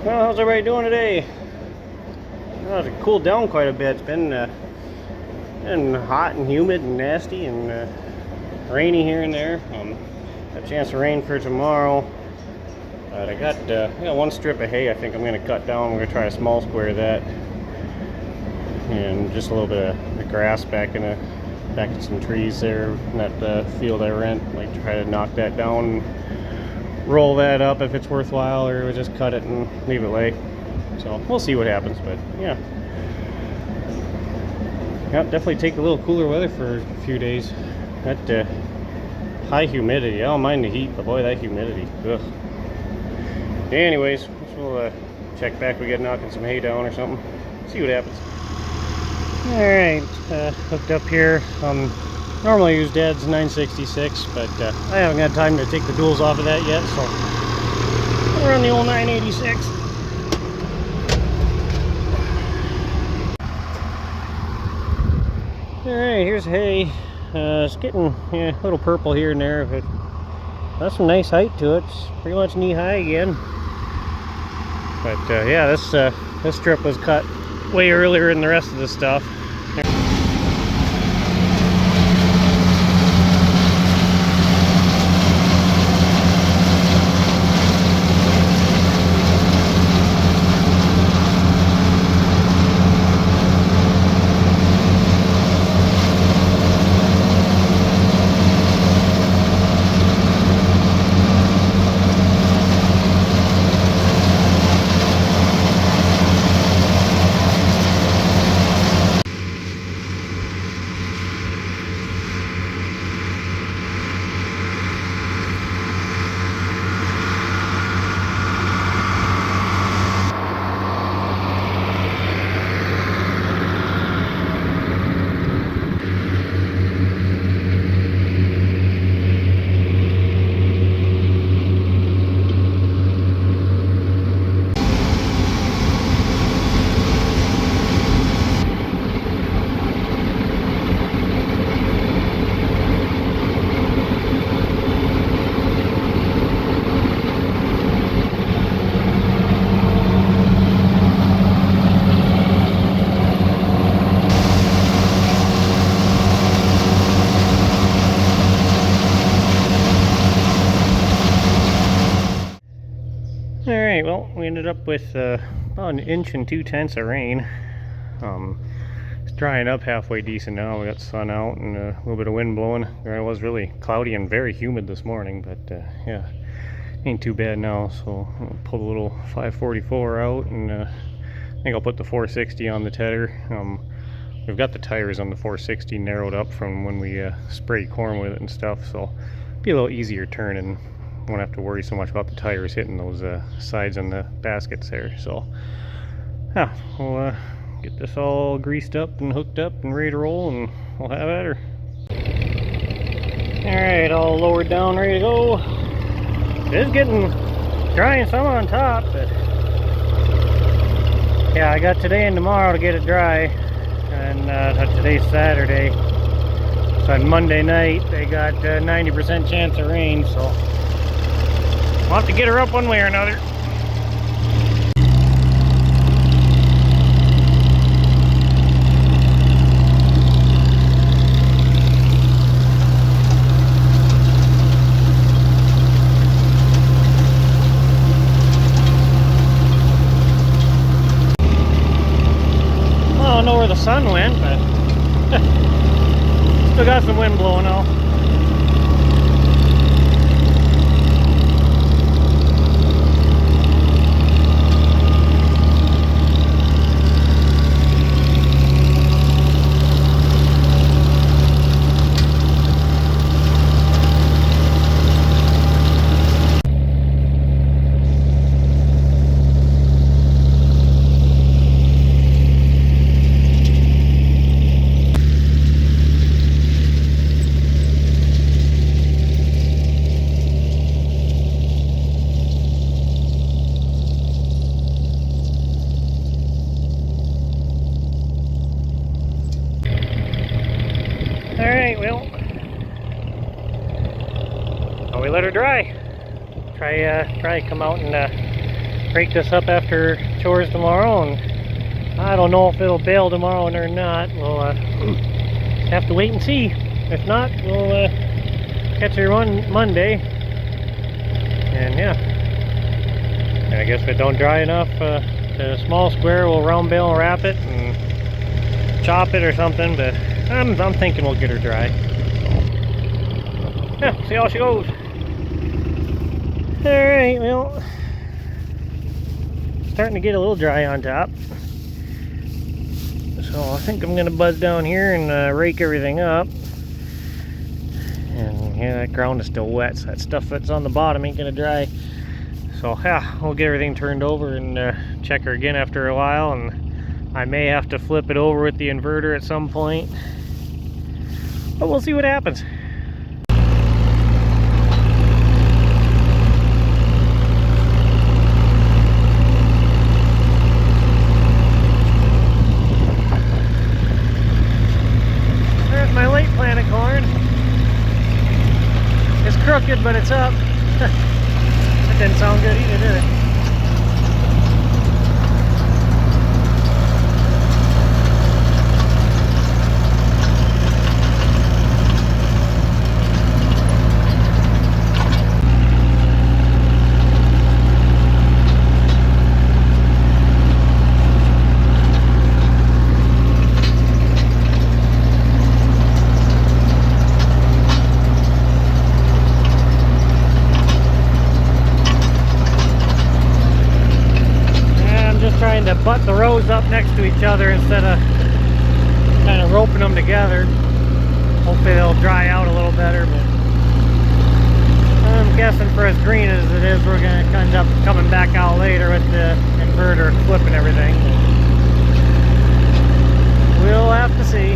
Well, how's everybody doing today? Well, it's cooled down quite a bit. It's been hot and humid and nasty and rainy here and there. Got a chance of rain for tomorrow. But I got one strip of hay I think I'm going to cut down. I'm going to try a small square of that. And just a little bit of the grass back in some trees there in that field I rent. Like try to knock that down and roll that up if it's worthwhile, or we'll just cut it and leave it lay. So we'll see what happens, but yeah. Definitely take a little cooler weather for a few days. That high humidity, I don't mind the heat, but boy, that humidity, ugh. Anyways, we'll check back. We get knocking some hay down or something. See what happens. Alright, hooked up here. Normally use Dad's 966, but I haven't got time to take the duals off of that yet, so I'll run the old 986. Alright, here's hay. It's getting a little purple here and there, but that's some nice height to it. It's pretty much knee high again. But yeah, this strip was cut way earlier than the rest of the stuff. Alright, well, we ended up with about 1 inch and 2/10 of rain. It's drying up halfway decent now. We got sun out and a little bit of wind blowing. It was really cloudy and very humid this morning, but yeah, ain't too bad now. So I'll pull the little 544 out, and I think I'll put the 460 on the tedder. We've got the tires on the 460 narrowed up from when we sprayed corn with it and stuff, so it'll be a little easier turning. Won't have to worry so much about the tires hitting those sides on the baskets there. So yeah, we'll get this all greased up and hooked up and ready to roll, and we'll have at her. Alright, all lowered down, ready to go. It is getting dry and some on top, but yeah, I got today and tomorrow to get it dry. And today's Saturday, so on Monday night they got 90% chance of rain, so we'll have to get her up one way or another. I don't know where the sun went, but still got some wind blowing out. Alright, well, we let her dry. Try come out and rake this up after chores tomorrow, and I don't know if it'll bale tomorrow or not. We'll have to wait and see. If not, we'll catch her on Monday. And yeah, and I guess if it don't dry enough, the small square will round bale and wrap it and chop it or something. But I'm thinking we'll get her dry. So, yeah, see how she goes. All right, well, starting to get a little dry on top. So I think I'm gonna buzz down here and rake everything up. And yeah, that ground is still wet, so that stuff that's on the bottom ain't gonna dry. So yeah, we'll get everything turned over and check her again after a while, and I may have to flip it over with the inverter at some point, but we'll see what happens. There's my late planted corn. It's crooked, but it's up. That didn't sound good either, did it? Trying to butt the rows up next to each other instead of kind of roping them together. Hopefully they'll dry out a little better, but I'm guessing for as green as it is, we're going to end up coming back out later with the inverter flipping everything. We'll have to see.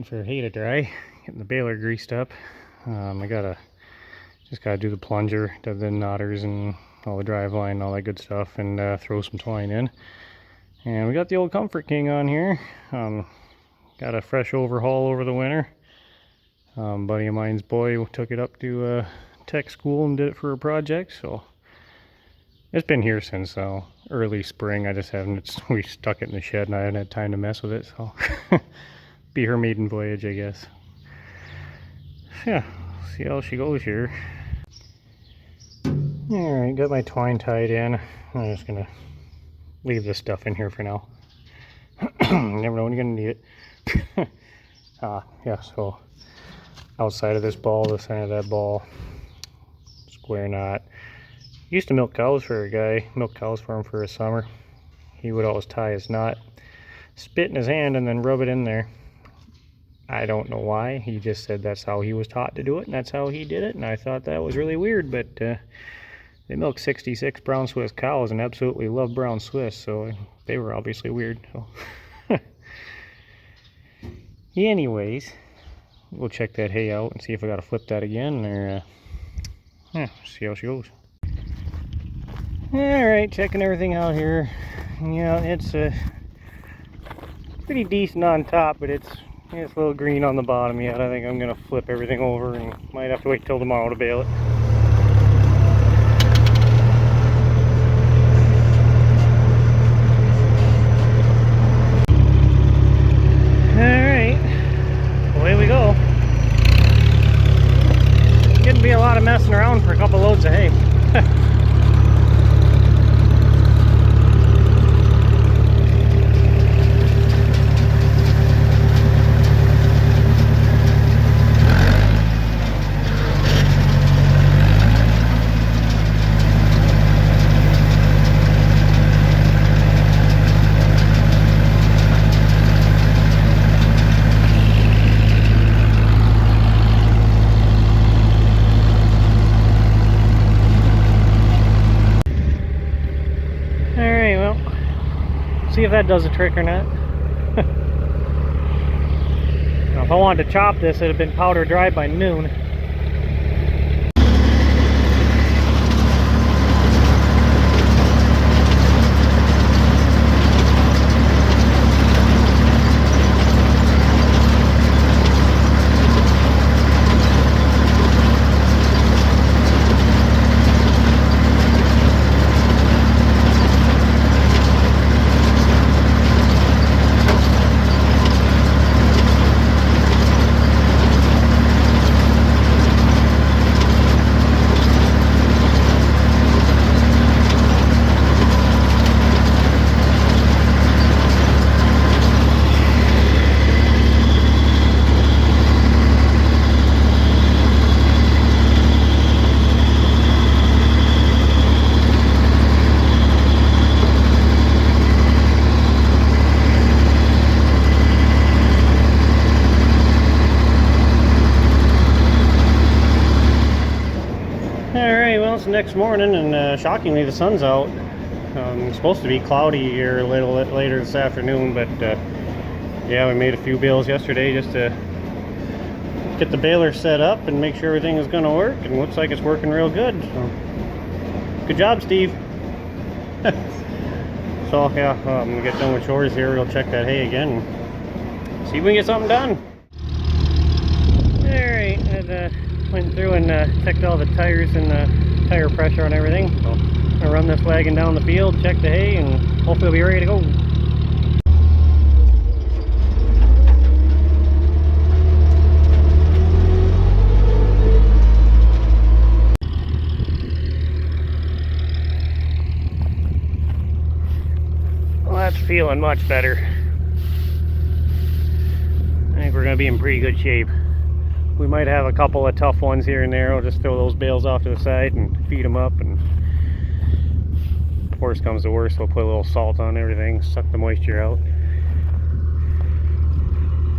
For hay to dry, getting the baler greased up. I just gotta do the plunger, do the knotters and all the drive line, all that good stuff, and throw some twine in. And we got the old Comfort King on here. Got a fresh overhaul over the winter. Buddy of mine's boy took it up to tech school and did it for a project, so it's been here since early spring. I just haven't, we stuck it in the shed and I haven't had time to mess with it, so be her maiden voyage, I guess. Yeah, see how she goes here. Alright, got my twine tied in. I'm just gonna leave this stuff in here for now. Never know when you're gonna need it. Yeah, so outside of this ball, the center of that ball, square knot. Used to milk cows for a guy, milk cows for him for a summer. He would always tie his knot, spit in his hand, and then rub it in there. I don't know why. He just said that's how he was taught to do it, and that's how he did it, and I thought that was really weird, but they milk 66 brown Swiss cows and absolutely love brown Swiss, so they were obviously weird. So anyways, we'll check that hay out and see if I gotta flip that again, or yeah, see how she goes. Alright, checking everything out here. Yeah, it's pretty decent on top, but it's a little green on the bottom yet. I think I'm gonna flip everything over and might have to wait till tomorrow to bale it. Alright, away we go. Gonna be a lot of messing around for a couple loads of hay. See if that does the trick or not. Now, if I wanted to chop this, it'd have been powder dry by noon. Alright, well, it's the next morning, and shockingly the sun's out. It's supposed to be cloudy here a little later this afternoon, but yeah, we made a few bales yesterday just to get the baler set up and make sure everything is going to work, and looks like it's working real good. So, good job, Steve. So yeah, I'm going to get done with chores here. We'll check that hay again and see if we can get something done. Alright, went through and checked all the tires and the tire pressure on everything. So I'm gonna run this wagon down the field, check the hay, and hopefully we'll be ready to go. Well, that's feeling much better. I think we're gonna be in pretty good shape. We might have a couple of tough ones here and there. I'll just throw those bales off to the side and feed them up, and worst comes to worst, we'll put a little salt on everything, suck the moisture out.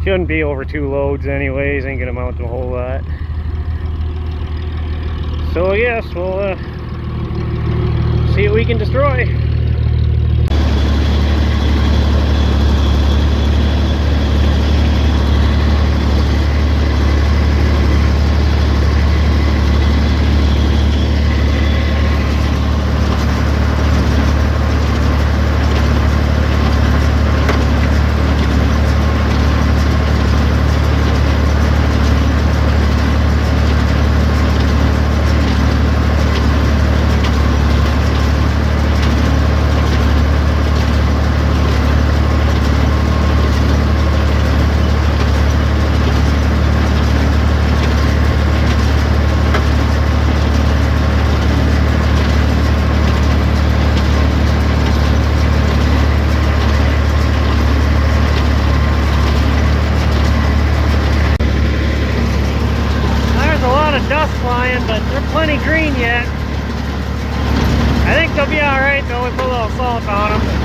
Shouldn't be over 2 loads anyways, ain't gonna amount to a whole lot. So yes, we'll see what we can destroy. Dust flying, but they're plenty green yet. I think they'll be alright though. We put a little salt on them.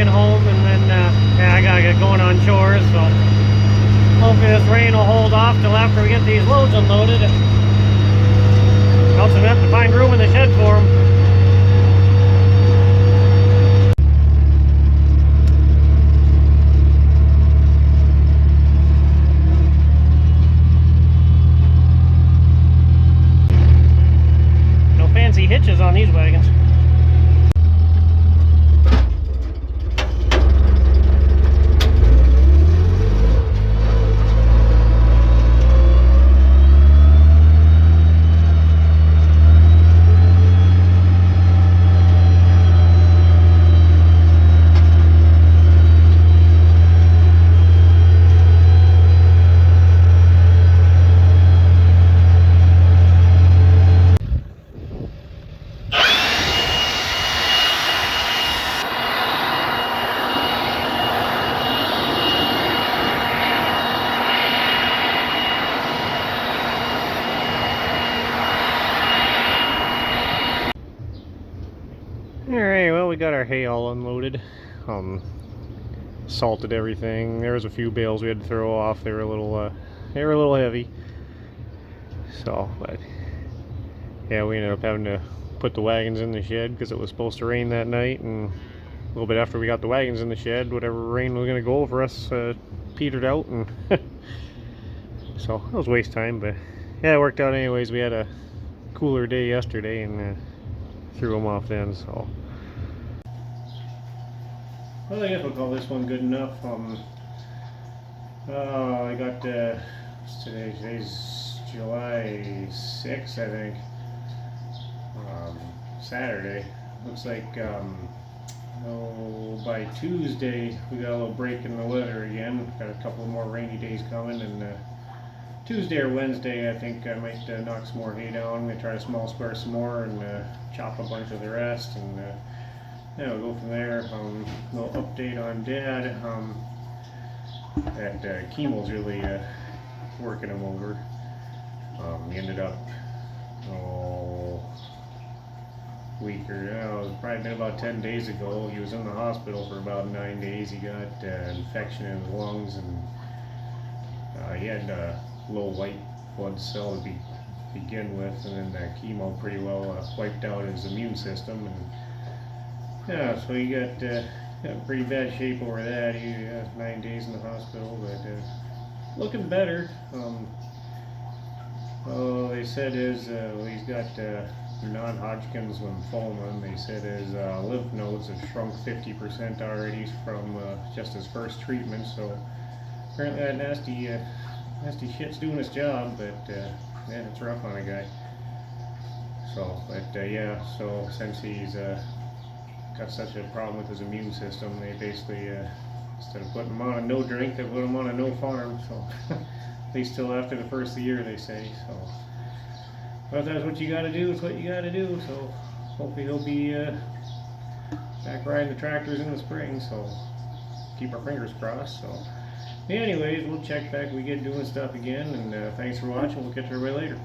get home, and then yeah, I gotta get going on chores. So hopefully this rain will hold off till after we get these loads unloaded. Also, we have to find room in the shed for them. No fancy hitches on these wagons. Alright, well, we got our hay all unloaded. Salted everything. There was a few bales we had to throw off. They were a little heavy. So, but yeah, we ended up having to put the wagons in the shed because it was supposed to rain that night, and a little bit after we got the wagons in the shed, whatever rain was going to go over us petered out, and so it was waste time, but yeah, it worked out anyways. We had a cooler day yesterday and threw them off then, so. Well, I guess we'll call this one good enough. I got, today's July 6th, I think, Saturday. Looks like, by Tuesday we got a little break in the weather again. Got a couple more rainy days coming, and Tuesday or Wednesday I think I might knock some more hay down. I'm going to try to small square some more and chop a bunch of the rest, and yeah, we'll go from there. Little update on Dad. That chemo's really working him over. He ended up week or it was probably been about 10 days ago. He was in the hospital for about 9 days. He got infection in his lungs, and he had low white blood cell to begin with, and then that chemo pretty well wiped out his immune system, and yeah, so he got pretty bad shape over that. He 9 days in the hospital, but looking better. They said he's got non-Hodgkin's lymphoma, and they said his lymph nodes have shrunk 50% already from just his first treatment. So apparently that nasty shit's doing its job, but yeah, it's rough on a guy. So, but yeah, so since he's got such a problem with his immune system, they basically instead of putting him on a no drink, they put him on a no farm. So at least till after the first of the year, they say. So, but if that's what you got to do, it's what you got to do. So hopefully he'll be back riding the tractors in the spring. So keep our fingers crossed. So anyways, we'll check back when we get doing stuff again. And thanks for watching. We'll catch everybody later.